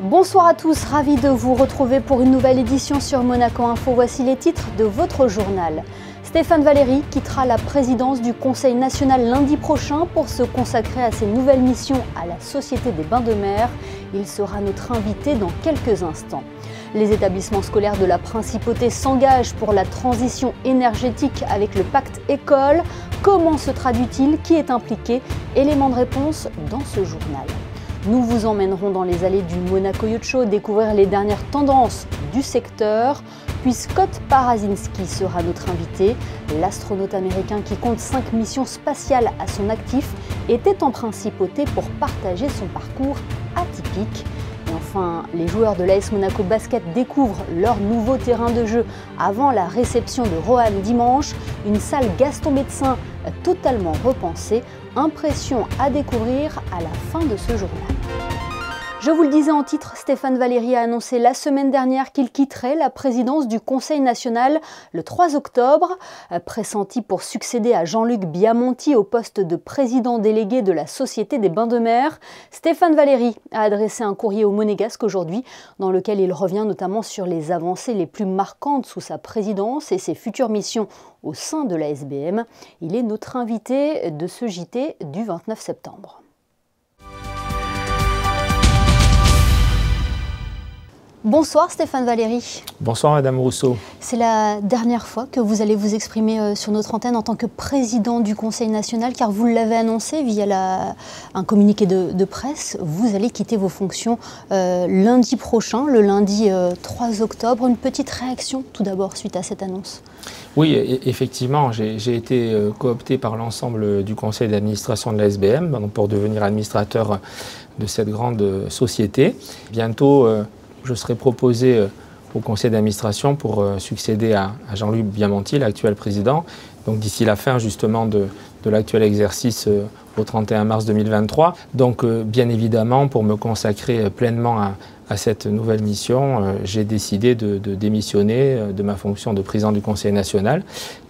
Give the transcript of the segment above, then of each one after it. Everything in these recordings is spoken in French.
Bonsoir à tous, ravi de vous retrouver pour une nouvelle édition sur Monaco Info. Voici les titres de votre journal. Stéphane Valéry quittera la présidence du Conseil national lundi prochain pour se consacrer à ses nouvelles missions à la Société des Bains de Mer. Il sera notre invité dans quelques instants. Les établissements scolaires de la Principauté s'engagent pour la transition énergétique avec le pacte école. Comment se traduit-il? Qui est impliqué? Élément de réponse dans ce journal. Nous vous emmènerons dans les allées du Monaco Yacht Show découvrir les dernières tendances du secteur. Puis Scott Parazynski sera notre invité. L'astronaute américain qui compte 5 missions spatiales à son actif était en Principauté pour partager son parcours atypique. Et enfin, les joueurs de l'AS Monaco Basket découvrent leur nouveau terrain de jeu avant la réception de Roanne dimanche. Une salle Gaston Médecin totalement repensée. Impression à découvrir à la fin de ce journal. Je vous le disais en titre, Stéphane Valéry a annoncé la semaine dernière qu'il quitterait la présidence du Conseil national le 3 octobre. Pressenti pour succéder à Jean-Luc Biamonti au poste de président délégué de la Société des Bains de Mer, Stéphane Valéry a adressé un courrier au Monégasque aujourd'hui dans lequel il revient notamment sur les avancées les plus marquantes sous sa présidence et ses futures missions au sein de la SBM. Il est notre invité de ce JT du 29 septembre. Bonsoir Stéphane Valéry. Bonsoir Madame Rousseau. C'est la dernière fois que vous allez vous exprimer sur notre antenne en tant que président du Conseil national, car vous l'avez annoncé via un communiqué de presse. Vous allez quitter vos fonctions lundi prochain, le lundi 3 octobre. Une petite réaction tout d'abord suite à cette annonce. Oui, effectivement, j'ai été coopté par l'ensemble du conseil d'administration de la SBM pour devenir administrateur de cette grande société. Bientôt, je serai proposé au conseil d'administration pour succéder à Jean-Luc Biamonti, l'actuel président, donc d'ici la fin justement de l'actuel exercice au 31 mars 2023. Donc bien évidemment, pour me consacrer pleinement à cette nouvelle mission, j'ai décidé de démissionner de ma fonction de président du Conseil national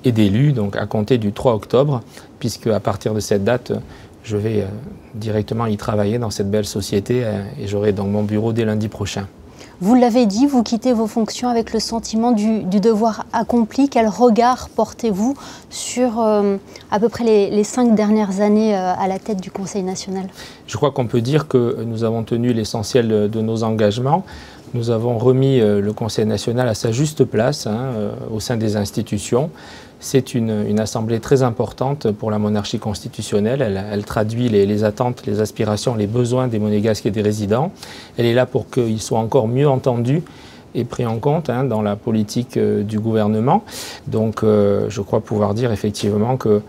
et d'élu, donc à compter du 3 octobre, puisque à partir de cette date, je vais directement y travailler dans cette belle société et j'aurai donc mon bureau dès lundi prochain. Vous l'avez dit, vous quittez vos fonctions avec le sentiment du devoir accompli. Quel regard portez-vous sur à peu près les 5 dernières années à la tête du Conseil national? Je crois qu'on peut dire que nous avons tenu l'essentiel de nos engagements. Nous avons remis le Conseil national à sa juste place au sein des institutions. C'est une assemblée très importante pour la monarchie constitutionnelle. Elle traduit les attentes, les aspirations, les besoins des Monégasques et des résidents. Elle est là pour qu'ils soient encore mieux entendus et pris en compte dans la politique du gouvernement. Donc je crois pouvoir dire effectivement que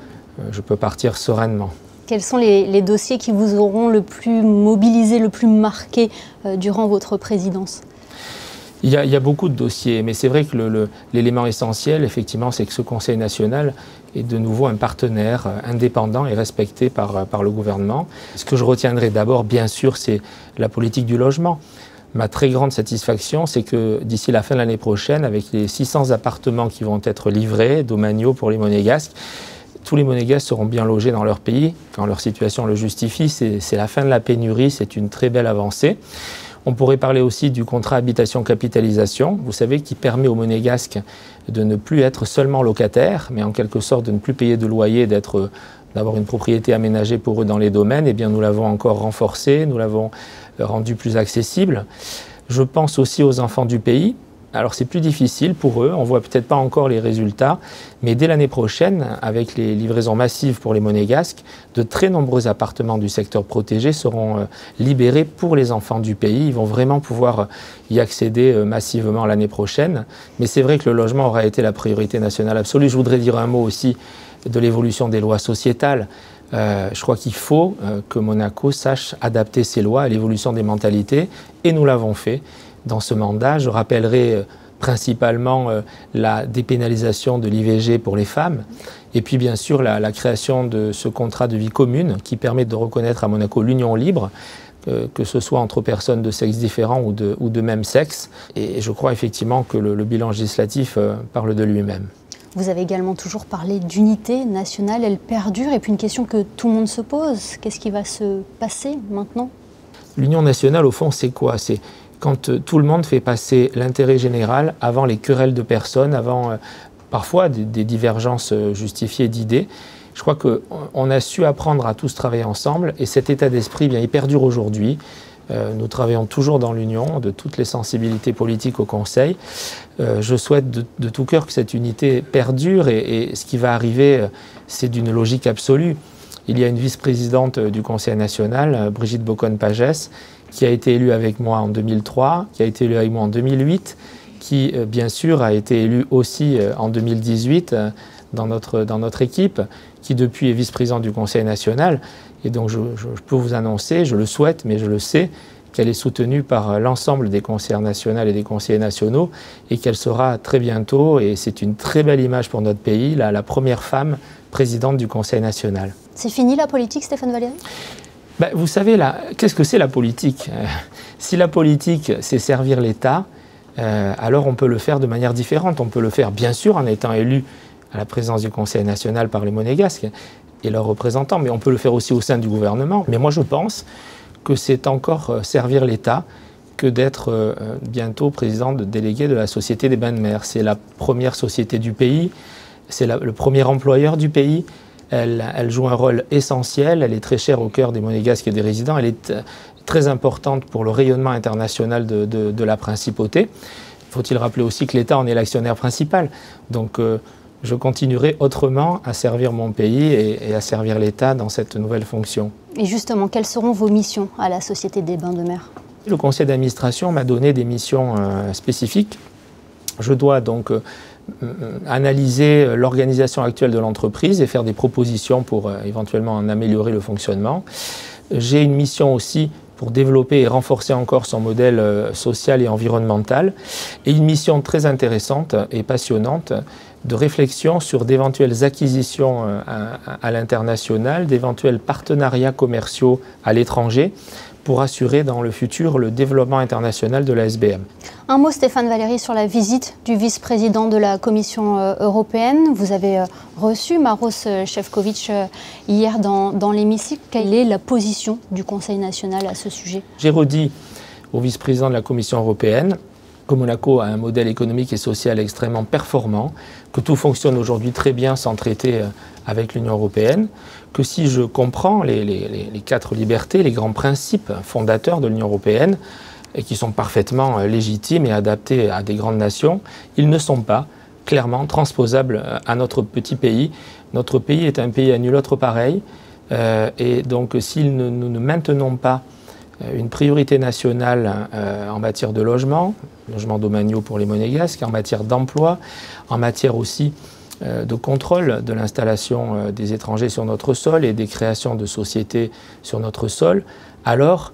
je peux partir sereinement. Quels sont les dossiers qui vous auront le plus mobilisé, le plus marqué durant votre présidence ? Il y a beaucoup de dossiers, mais c'est vrai que l'élément essentiel, effectivement, c'est que ce Conseil national est de nouveau un partenaire indépendant et respecté par le gouvernement. Ce que je retiendrai d'abord, bien sûr, c'est la politique du logement. Ma très grande satisfaction, c'est que d'ici la fin de l'année prochaine, avec les 600 appartements qui vont être livrés, domaniaux pour les Monégasques, tous les Monégasques seront bien logés dans leur pays, quand leur situation le justifie. C'est la fin de la pénurie, c'est une très belle avancée. On pourrait parler aussi du contrat habitation-capitalisation, vous savez, qui permet aux Monégasques de ne plus être seulement locataires, mais en quelque sorte de ne plus payer de loyer, d'avoir une propriété aménagée pour eux dans les domaines. Eh bien, nous l'avons encore renforcé, nous l'avons rendu plus accessible. Je pense aussi aux enfants du pays. Alors c'est plus difficile pour eux, on ne voit peut-être pas encore les résultats, mais dès l'année prochaine, avec les livraisons massives pour les Monégasques, de très nombreux appartements du secteur protégé seront libérés pour les enfants du pays. Ils vont vraiment pouvoir y accéder massivement l'année prochaine. Mais c'est vrai que le logement aura été la priorité nationale absolue. Je voudrais dire un mot aussi de l'évolution des lois sociétales. Je crois qu'il faut que Monaco sache adapter ses lois à l'évolution des mentalités, et nous l'avons fait. Dans ce mandat, je rappellerai principalement la dépénalisation de l'IVG pour les femmes et puis bien sûr la création de ce contrat de vie commune qui permet de reconnaître à Monaco l'union libre, que ce soit entre personnes de sexe différent ou de même sexe. Et je crois effectivement que le bilan législatif parle de lui-même. Vous avez également toujours parlé d'unité nationale, elle perdure. Et puis une question que tout le monde se pose, qu'est-ce qui va se passer maintenant ? L'union nationale, au fond, c'est quoi ? C'est quand tout le monde fait passer l'intérêt général avant les querelles de personnes, avant parfois des divergences justifiées d'idées. Je crois qu'on a su apprendre à tous travailler ensemble et cet état d'esprit, il perdure aujourd'hui. Nous travaillons toujours dans l'union de toutes les sensibilités politiques au Conseil. Je souhaite de tout cœur que cette unité perdure et ce qui va arriver, c'est d'une logique absolue. Il y a une vice-présidente du Conseil national, Brigitte Boccon-Pagès, qui a été élue avec moi en 2003, qui a été élue avec moi en 2008, qui bien sûr a été élue aussi en 2018 dans notre équipe, qui depuis est vice-présidente du Conseil national. Et donc je peux vous annoncer, je le souhaite, mais je le sais, qu'elle est soutenue par l'ensemble des conseillères nationales et des conseillers nationaux et qu'elle sera très bientôt, et c'est une très belle image pour notre pays, la première femme présidente du Conseil national. C'est fini la politique, Stéphane Valéry ? Ben, vous savez, qu'est-ce que c'est la politique ? Si la politique, c'est servir l'État, alors on peut le faire de manière différente. On peut le faire, bien sûr, en étant élu à la présidence du Conseil national par les Monégasques et leurs représentants, mais on peut le faire aussi au sein du gouvernement. Mais moi, je pense que c'est encore servir l'État que d'être bientôt président délégué de la Société des Bains de Mer. C'est la première société du pays, c'est le premier employeur du pays. Elle joue un rôle essentiel, elle est très chère au cœur des Monégasques et des résidents, elle est très importante pour le rayonnement international de la principauté. Faut-il rappeler aussi que l'État en est l'actionnaire principal. Donc je continuerai autrement à servir mon pays et à servir l'État dans cette nouvelle fonction. Et justement, quelles seront vos missions à la Société des Bains de Mer ? Le conseil d'administration m'a donné des missions spécifiques. Je dois donc analyser l'organisation actuelle de l'entreprise et faire des propositions pour éventuellement en améliorer le fonctionnement. J'ai une mission aussi pour développer et renforcer encore son modèle social et environnemental, et une mission très intéressante et passionnante de réflexion sur d'éventuelles acquisitions à l'international, d'éventuels partenariats commerciaux à l'étranger, pour assurer dans le futur le développement international de la SBM. Un mot, Stéphane Valéry, sur la visite du vice-président de la Commission européenne. Vous avez reçu Maroš Šefčovič hier dans l'hémicycle. Quelle est la position du Conseil national à ce sujet ? J'ai redit au vice-président de la Commission européenne que Monaco a un modèle économique et social extrêmement performant, que tout fonctionne aujourd'hui très bien sans traiter avec l'Union européenne, que si je comprends les 4 libertés, les grands principes fondateurs de l'Union européenne, et qui sont parfaitement légitimes et adaptés à des grandes nations, ils ne sont pas clairement transposables à notre petit pays. Notre pays est un pays à nul autre pareil, et donc si nous ne maintenons pas une priorité nationale en matière de logement domaniaux pour les Monégasques, en matière d'emploi, en matière aussi de contrôle de l'installation des étrangers sur notre sol et des créations de sociétés sur notre sol, alors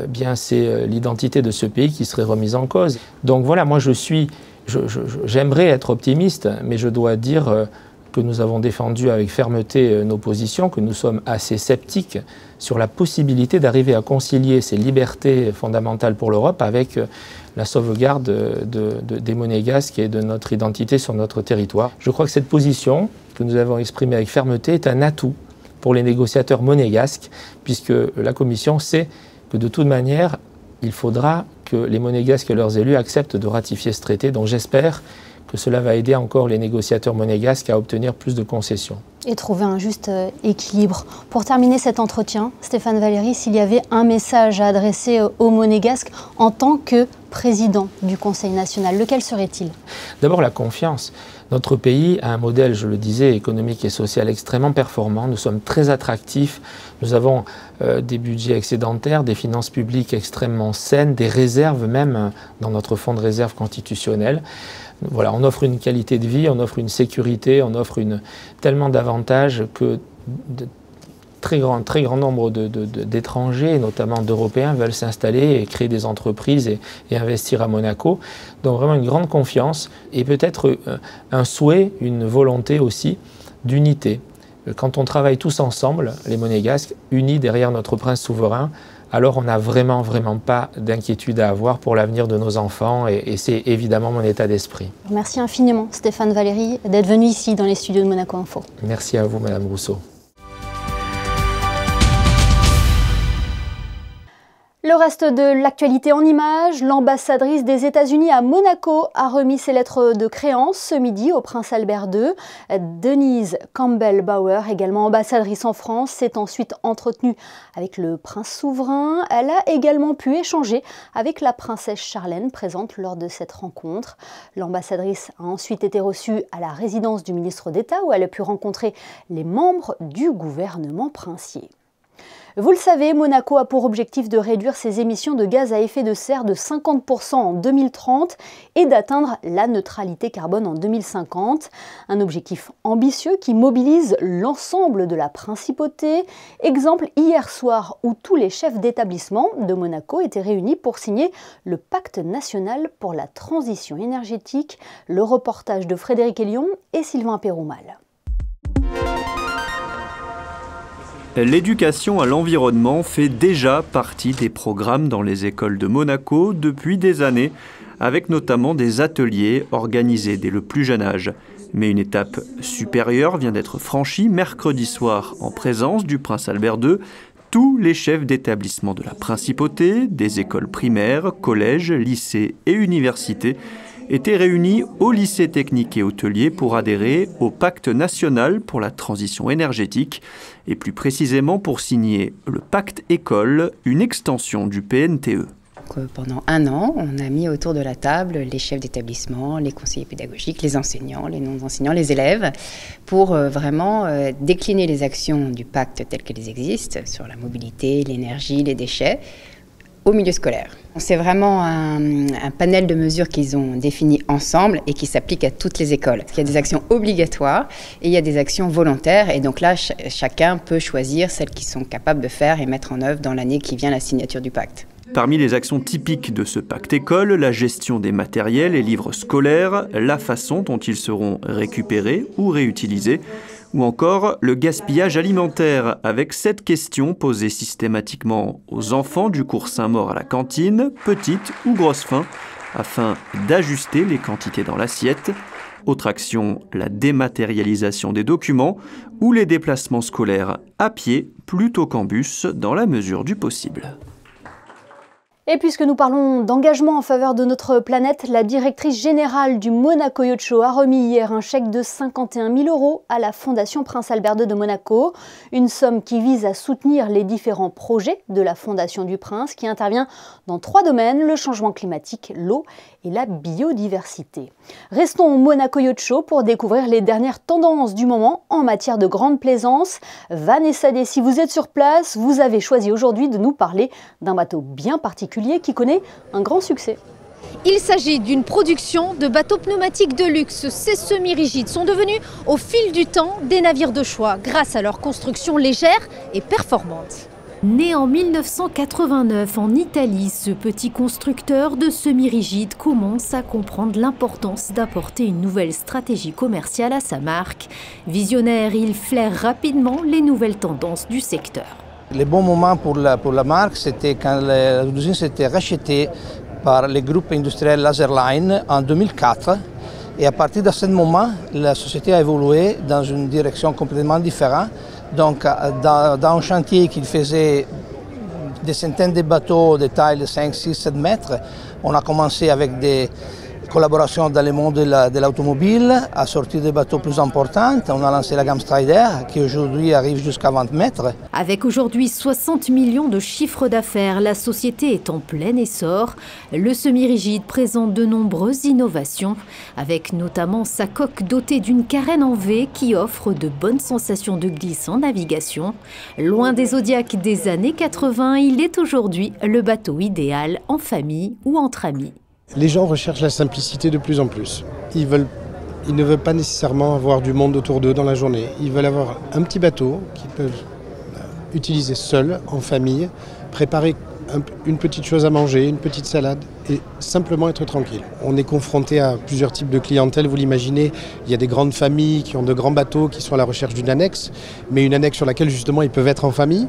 bien c'est l'identité de ce pays qui serait remise en cause. Donc voilà, moi j'aimerais être optimiste, mais je dois dire que nous avons défendu avec fermeté nos positions, que nous sommes assez sceptiques sur la possibilité d'arriver à concilier ces libertés fondamentales pour l'Europe avec la sauvegarde des Monégasques et de notre identité sur notre territoire. Je crois que cette position que nous avons exprimée avec fermeté est un atout pour les négociateurs monégasques, puisque la Commission sait que de toute manière, il faudra que les Monégasques et leurs élus acceptent de ratifier ce traité. Donc j'espère que cela va aider encore les négociateurs monégasques à obtenir plus de concessions. Et trouver un juste équilibre. Pour terminer cet entretien, Stéphane Valéry, s'il y avait un message à adresser aux Monégasques en tant que président du Conseil national, lequel serait-il ? D'abord la confiance. Notre pays a un modèle, je le disais, économique et social extrêmement performant. Nous sommes très attractifs. Nous avons des budgets excédentaires, des finances publiques extrêmement saines, des réserves même dans notre fonds de réserve constitutionnel. Voilà, on offre une qualité de vie, on offre une sécurité, on offre tellement d'avantages que de très grand nombre d'étrangers, notamment d'Européens, veulent s'installer et créer des entreprises et investir à Monaco. Donc vraiment une grande confiance et peut-être un souhait, une volonté aussi d'unité. Quand on travaille tous ensemble, les Monégasques, unis derrière notre prince souverain, alors on n'a vraiment pas d'inquiétude à avoir pour l'avenir de nos enfants et c'est évidemment mon état d'esprit. Merci infiniment Stéphane Valéry d'être venu ici dans les studios de Monaco Info. Merci à vous Madame Rousseau. Le reste de l'actualité en images, l'ambassadrice des États-Unis à Monaco a remis ses lettres de créance ce midi au prince Albert II. Denise Campbell-Bauer, également ambassadrice en France, s'est ensuite entretenue avec le prince souverain. Elle a également pu échanger avec la princesse Charlène, présente lors de cette rencontre. L'ambassadrice a ensuite été reçue à la résidence du ministre d'État où elle a pu rencontrer les membres du gouvernement princier. Vous le savez, Monaco a pour objectif de réduire ses émissions de gaz à effet de serre de 50% en 2030 et d'atteindre la neutralité carbone en 2050. Un objectif ambitieux qui mobilise l'ensemble de la principauté. Exemple hier soir où tous les chefs d'établissement de Monaco étaient réunis pour signer le pacte national pour la transition énergétique. Le reportage de Frédéric Elion et Sylvain Péroumal. L'éducation à l'environnement fait déjà partie des programmes dans les écoles de Monaco depuis des années, avec notamment des ateliers organisés dès le plus jeune âge. Mais une étape supérieure vient d'être franchie mercredi soir en présence du prince Albert II. Tous les chefs d'établissement de la principauté, des écoles primaires, collèges, lycées et universités étaient réunis au lycée technique et hôtelier pour adhérer au pacte national pour la transition énergétique et plus précisément pour signer le pacte école, une extension du PNTE. Pendant un an, on a mis autour de la table les chefs d'établissement, les conseillers pédagogiques, les enseignants, les non-enseignants, les élèves, pour vraiment décliner les actions du pacte telles qu'elles existent, sur la mobilité, l'énergie, les déchets, au milieu scolaire. C'est vraiment un panel de mesures qu'ils ont définies ensemble et qui s'appliquent à toutes les écoles. Il y a des actions obligatoires et il y a des actions volontaires. Et donc là, chacun peut choisir celles qu'ils sont capables de faire et mettre en œuvre dans l'année qui vient la signature du pacte. Parmi les actions typiques de ce pacte école, la gestion des matériels et livres scolaires, la façon dont ils seront récupérés ou réutilisés, ou encore le gaspillage alimentaire, avec cette question posée systématiquement aux enfants du cours Saint-Maur à la cantine, petite ou grosse faim, afin d'ajuster les quantités dans l'assiette. Autre action, la dématérialisation des documents ou les déplacements scolaires à pied plutôt qu'en bus dans la mesure du possible. Et puisque nous parlons d'engagement en faveur de notre planète, la directrice générale du Monaco Yacht Show a remis hier un chèque de 51 000 € à la Fondation Prince Albert II de Monaco. Une somme qui vise à soutenir les différents projets de la Fondation du Prince qui intervient dans 3 domaines, le changement climatique, l'eau et la biodiversité. Restons au Monaco Yacht Show pour découvrir les dernières tendances du moment en matière de grande plaisance. Vanessa Day, si vous êtes sur place, vous avez choisi aujourd'hui de nous parler d'un bateau bien particulier qui connaît un grand succès. Il s'agit d'une production de bateaux pneumatiques de luxe. Ces semi-rigides sont devenus au fil du temps des navires de choix grâce à leur construction légère et performante. Né en 1989 en Italie, ce petit constructeur de semi-rigides commence à comprendre l'importance d'apporter une nouvelle stratégie commerciale à sa marque. Visionnaire, il flaire rapidement les nouvelles tendances du secteur. Le bon moment pour la marque, c'était quand l'usine s'était rachetée par le groupe industriel Laserline en 2004. Et à partir de ce moment, la société a évolué dans une direction complètement différente. Donc, dans un chantier qui faisait des centaines de bateaux de taille de 5, 6, 7 mètres, on a commencé avec des collaborations dans le monde de l'automobile, à sortir des bateaux plus importants. On a lancé la gamme Strider, qui aujourd'hui arrive jusqu'à 20 mètres. Avec aujourd'hui 60 millions de chiffres d'affaires, la société est en plein essor. Le semi-rigide présente de nombreuses innovations, avec notamment sa coque dotée d'une carène en V qui offre de bonnes sensations de glisse en navigation. Loin des Zodiacs des années 80, il est aujourd'hui le bateau idéal en famille ou entre amis. Les gens recherchent la simplicité de plus en plus. Ils ne veulent pas nécessairement avoir du monde autour d'eux dans la journée. Ils veulent avoir un petit bateau qu'ils peuvent utiliser seuls, en famille, préparer une petite chose à manger, une petite salade et simplement être tranquille. On est confronté à plusieurs types de clientèle, vous l'imaginez. Il y a des grandes familles qui ont de grands bateaux qui sont à la recherche d'une annexe, mais une annexe sur laquelle justement ils peuvent être en famille.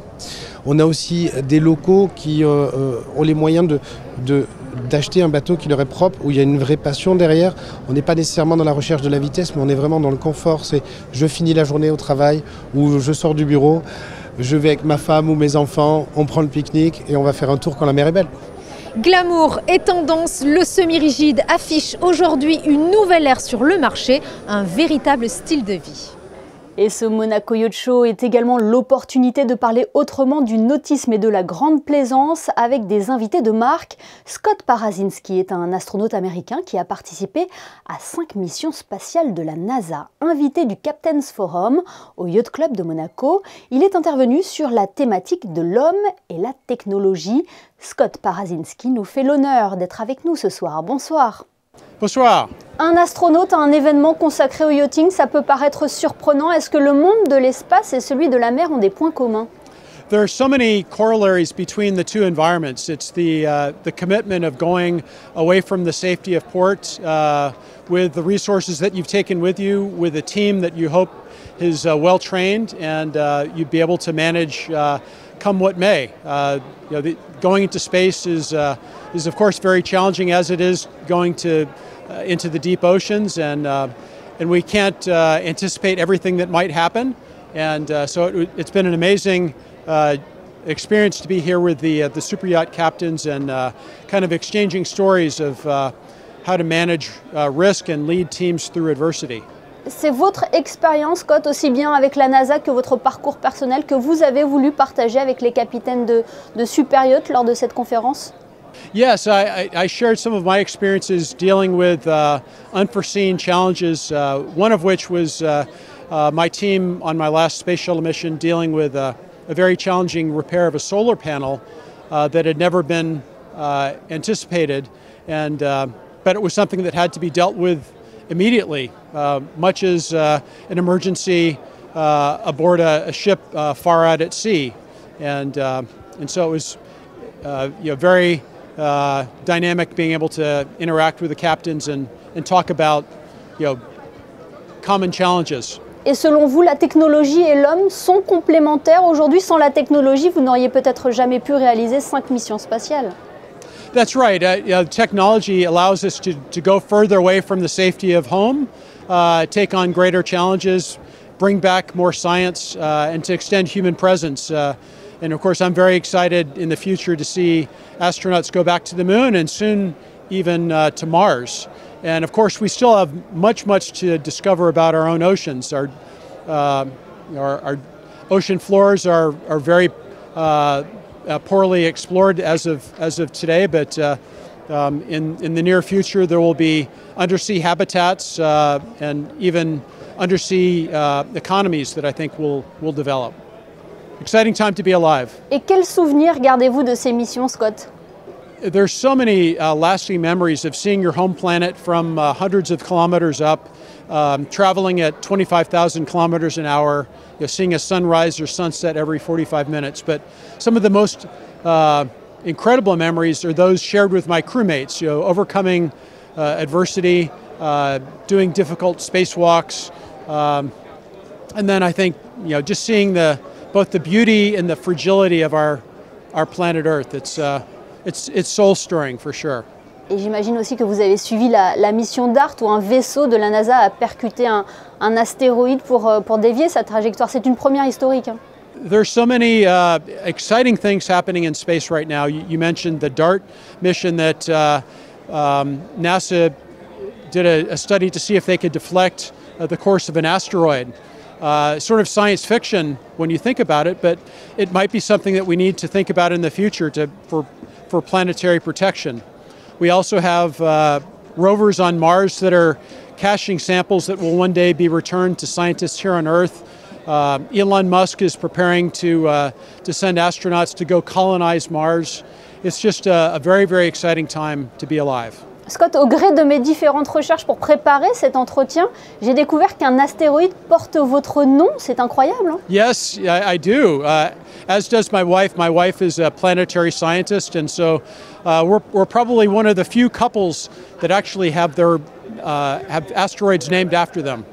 On a aussi des locaux qui ont les moyens d'acheter un bateau qui leur est propre, où il y a une vraie passion derrière. On n'est pas nécessairement dans la recherche de la vitesse, mais on est vraiment dans le confort. C'est je finis la journée au travail ou je sors du bureau. je vais avec ma femme ou mes enfants, on prend le pique-nique et on va faire un tour quand la mer est belle. Glamour et tendance, le semi-rigide affiche aujourd'hui une nouvelle ère sur le marché, un véritable style de vie. Et ce Monaco Yacht Show est également l'opportunité de parler autrement du nautisme et de la grande plaisance avec des invités de marque. Scott Parazinski est un astronaute américain qui a participé à 5 missions spatiales de la NASA. Invité du Captain's Forum au Yacht Club de Monaco, il est intervenu sur la thématique de l'homme et la technologie. Scott Parazinski nous fait l'honneur d'être avec nous ce soir. Bonsoir. Bonsoir. Un astronaute à un événement consacré au yachting, ça peut paraître surprenant. Est-ce que le monde de l'espace et celui de la mer ont des points communs? There are so many corollaries between the two environments. It's the commitment of going away from the safety of port with the resources that you've taken with you, with a team that you hope is well trained, and you'd be able to manage come what may. Going into space is of course very challenging, as it is going to into the deep oceans, and we can't anticipate everything that might happen. And so it's been an amazing experience to be here with the super yacht captains and kind of exchanging stories of how to manage risk and lead teams through adversity. C'est votre expérience, Scott, aussi bien avec la NASA que votre parcours personnel que vous avez voulu partager avec les capitaines de super yachts lors de cette conférence? Yes, I shared some of my experiences dealing with unforeseen challenges, one of which was my team on my last space shuttle mission dealing with a very challenging repair of a solar panel that had never been anticipated, and but it was something that had to be dealt with immediately, much as an emergency aboard a ship far out at sea, and so it was very dynamic being able to interact with the captains and talk about common challenges. Et selon vous, la technologie et l'homme sont complémentaires aujourd'hui? Sans la technologie, vous n'auriez peut-être jamais pu réaliser 5 missions spatiales. That's right. Technology allows us to go further away from the safety of home, take on greater challenges, bring back more science, and to extend human presence. And of course, I'm very excited in the future to see astronauts go back to the moon and soon even to Mars. And of course, we still have much to discover about our own oceans. Our ocean floors are very poorly explored as of today, but in the near future there will be undersea habitats and even undersea economies that I think will develop. Exciting time to be alive. Et quels souvenirs gardez-vous de ces missions, Scott? There's so many lasting memories of seeing your home planet from hundreds of kilometers up, traveling at 25,000 kilometers an hour, seeing a sunrise or sunset every 45 minutes. But some of the most incredible memories are those shared with my crewmates, overcoming adversity, doing difficult spacewalks, and then I think just seeing both the beauty and the fragility of our planet Earth. It's soul-stirring for sure. Et j'imagine aussi que vous avez suivi la mission DART où un vaisseau de la NASA a percuté un astéroïde pour dévier sa trajectoire. C'est une première historique. Hein. There's so many exciting things happening in space right now. You mentioned the DART mission that NASA did a study to see if they could deflect the course of an asteroid. Sort of science fiction when you think about it, but it might be something that we need to think about in the future for planetary protection. We also have rovers on Mars that are caching samples that will one day be returned to scientists here on Earth. Elon Musk is preparing to send astronauts to go colonize Mars. It's just a very exciting time to be alive. Scott, au gré de mes différentes recherches pour préparer cet entretien, j'ai découvert qu'un astéroïde porte votre nom. C'est incroyable. Hein? Yes, I do. As does my wife. My wife is a planetary scientist, and so we're probably one of the few couples that actually have asteroids named after them.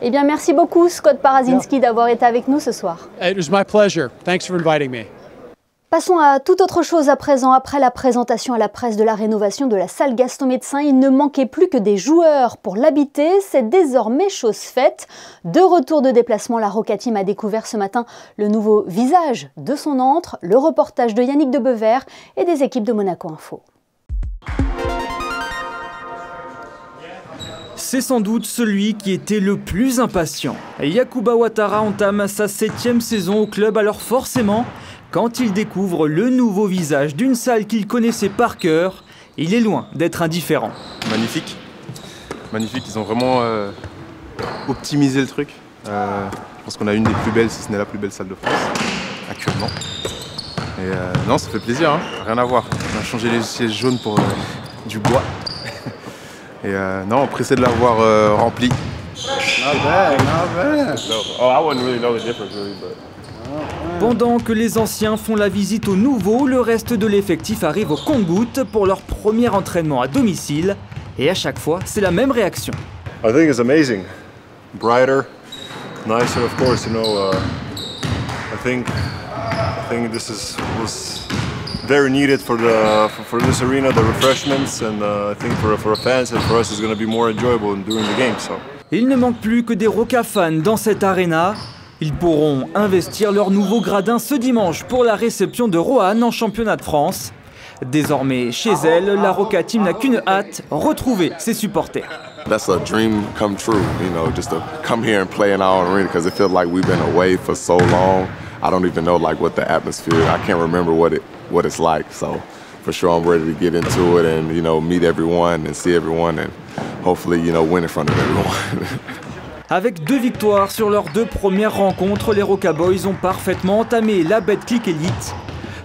Eh bien, merci beaucoup, Scott Parazinski, d'avoir été avec nous ce soir. It was my pleasure. Thanks for inviting me. Passons à toute autre chose à présent. Après la présentation à la presse de la rénovation de la salle Gaston Médecin, il ne manquait plus que des joueurs pour l'habiter. C'est désormais chose faite. De retour de déplacement, la Roca Team a découvert ce matin le nouveau visage de son antre, le reportage de Yannick de Bever et des équipes de Monaco Info. C'est sans doute celui qui était le plus impatient. Yacouba Ouattara entame sa 7e saison au club, alors forcément, quand il découvre le nouveau visage d'une salle qu'il connaissait par cœur, il est loin d'être indifférent. Magnifique, magnifique, ils ont vraiment optimisé le truc. Je pense qu'on a une des plus belles, si ce n'est la plus belle salle de France, actuellement. Et non, ça fait plaisir, hein, rien à voir. On a changé les sièges jaunes pour du bois. Et non, pressé de l'avoir rempli. Pendant que les anciens font la visite aux nouveaux, le reste de l'effectif arrive au compte-gouttes pour leur premier entraînement à domicile. Et à chaque fois, c'est la même réaction. I think it's amazing. Brighter, nicer, of course. You know, I think this was very needed for this arena, the refreshments, and I think for fans and for us, it's going to be more enjoyable during the game. So. Il ne manque plus que des Roca fans dans cette arena. Ils pourront investir leur nouveau gradin ce dimanche pour la réception de Roanne en championnat de France. Désormais, chez elle, la Roca Team n'a qu'une hâte, retrouver ses supporters. That's a dream come true, you know, just to come here and play in our arena because it feels like we've been away for so long. I don't even know like what the atmosphere. I can't remember what it's like. So for sure, I'm ready to get into it and meet everyone and see everyone and hopefully win in front of everyone. Avec 2 victoires sur leurs 2 premières rencontres, les Roca Boys ont parfaitement entamé la Betclic Elite.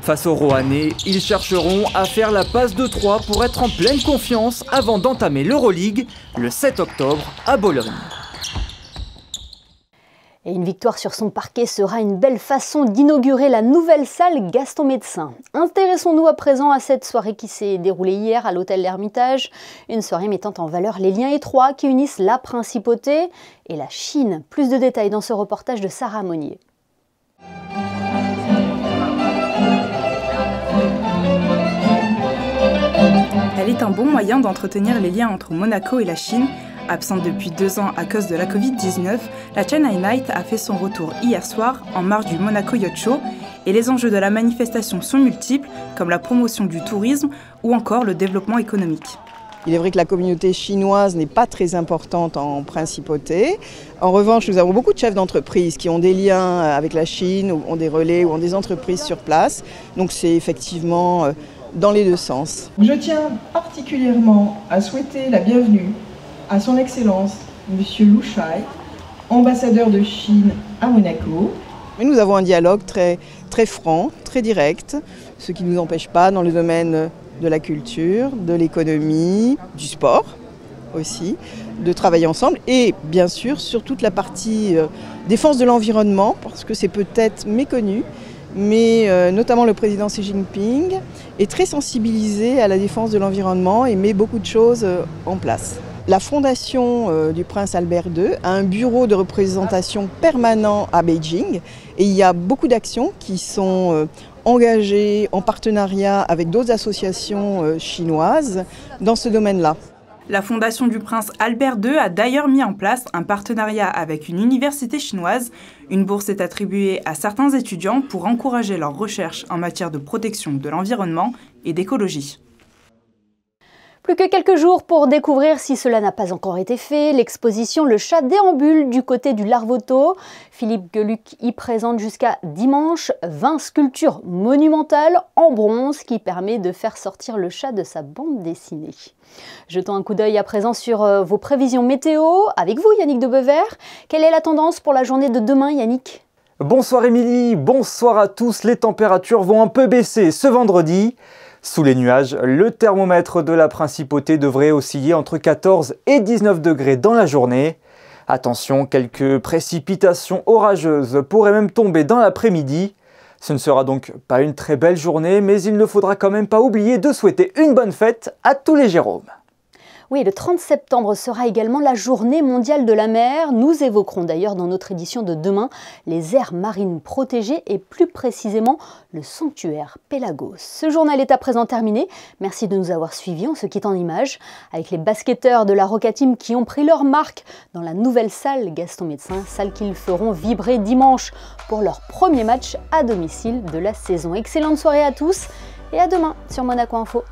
Face aux Roannais, ils chercheront à faire la passe de 3 pour être en pleine confiance avant d'entamer l'Euroleague le 7 octobre à Bologna. Et une victoire sur son parquet sera une belle façon d'inaugurer la nouvelle salle Gaston Médecin. Intéressons-nous à présent à cette soirée qui s'est déroulée hier à l'hôtel L'Ermitage. Une soirée mettant en valeur les liens étroits qui unissent la principauté et la Chine. Plus de détails dans ce reportage de Sarah Monnier. Elle est un bon moyen d'entretenir les liens entre Monaco et la Chine. Absente depuis 2 ans à cause de la Covid-19, la Chennai Night a fait son retour hier soir en marge du Monaco Yacht Show et les enjeux de la manifestation sont multiples, comme la promotion du tourisme ou encore le développement économique. Il est vrai que la communauté chinoise n'est pas très importante en principauté. En revanche, nous avons beaucoup de chefs d'entreprise qui ont des liens avec la Chine, ou ont des relais ou ont des entreprises sur place. Donc c'est effectivement dans les 2 sens. Je tiens particulièrement à souhaiter la bienvenue à son Excellence, M. Lu Shai, ambassadeur de Chine à Monaco. Mais nous avons un dialogue très franc, très direct, ce qui ne nous empêche pas dans le domaine de la culture, de l'économie, du sport aussi, de travailler ensemble et bien sûr sur toute la partie défense de l'environnement, parce que c'est peut-être méconnu, mais notamment le président Xi Jinping est très sensibilisé à la défense de l'environnement et met beaucoup de choses en place. La fondation du prince Albert II a un bureau de représentation permanent à Beijing et il y a beaucoup d'actions qui sont engagées en partenariat avec d'autres associations chinoises dans ce domaine-là. La fondation du prince Albert II a d'ailleurs mis en place un partenariat avec une université chinoise. Une bourse est attribuée à certains étudiants pour encourager leurs recherches en matière de protection de l'environnement et d'écologie. Plus que quelques jours pour découvrir, si cela n'a pas encore été fait, l'exposition Le Chat déambule du côté du Larvoto. Philippe Geluc y présente jusqu'à dimanche 20 sculptures monumentales en bronze qui permet de faire sortir le chat de sa bande dessinée. Jetons un coup d'œil à présent sur vos prévisions météo. Avec vous, Yannick de Bever. Quelle est la tendance pour la journée de demain, Yannick ? Bonsoir Émilie, bonsoir à tous. Les températures vont un peu baisser ce vendredi. Sous les nuages, le thermomètre de la principauté devrait osciller entre 14 et 19 degrés dans la journée. Attention, quelques précipitations orageuses pourraient même tomber dans l'après-midi. Ce ne sera donc pas une très belle journée, mais il ne faudra quand même pas oublier de souhaiter une bonne fête à tous les Jérômes. Oui, le 30 septembre sera également la journée mondiale de la mer. Nous évoquerons d'ailleurs dans notre édition de demain les aires marines protégées et plus précisément le sanctuaire Pélagos. Ce journal est à présent terminé. Merci de nous avoir suivis. On se quitte en images avec les basketteurs de la Roca Team qui ont pris leur marque dans la nouvelle salle Gaston Médecin, salle qu'ils feront vibrer dimanche pour leur premier match à domicile de la saison. Excellente soirée à tous et à demain sur Monaco Info.